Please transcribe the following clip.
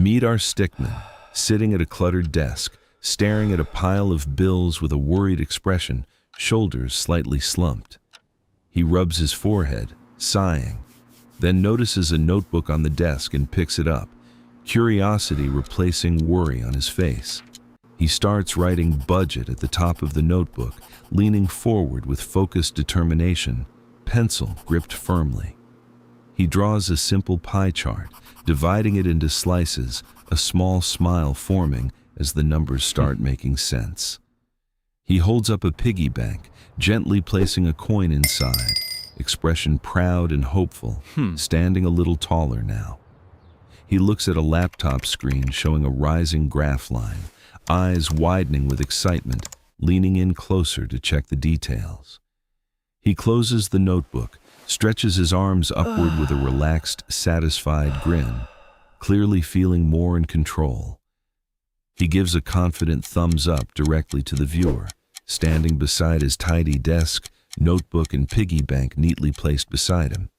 Meet our stickman, sitting at a cluttered desk, staring at a pile of bills with a worried expression, shoulders slightly slumped. He rubs his forehead, sighing, then notices a notebook on the desk and picks it up, curiosity replacing worry on his face. He starts writing budget at the top of the notebook, leaning forward with focused determination, pencil gripped firmly. He draws a simple pie chart, dividing it into slices, a small smile forming as the numbers start making sense. He holds up a piggy bank, gently placing a coin inside, expression proud and hopeful, standing a little taller now. He looks at a laptop screen showing a rising graph line, eyes widening with excitement, leaning in closer to check the details. He closes the notebook, stretches his arms upward with a relaxed, satisfied grin, clearly feeling more in control. He gives a confident thumbs up directly to the viewer, standing beside his tidy desk, notebook and piggy bank neatly placed beside him.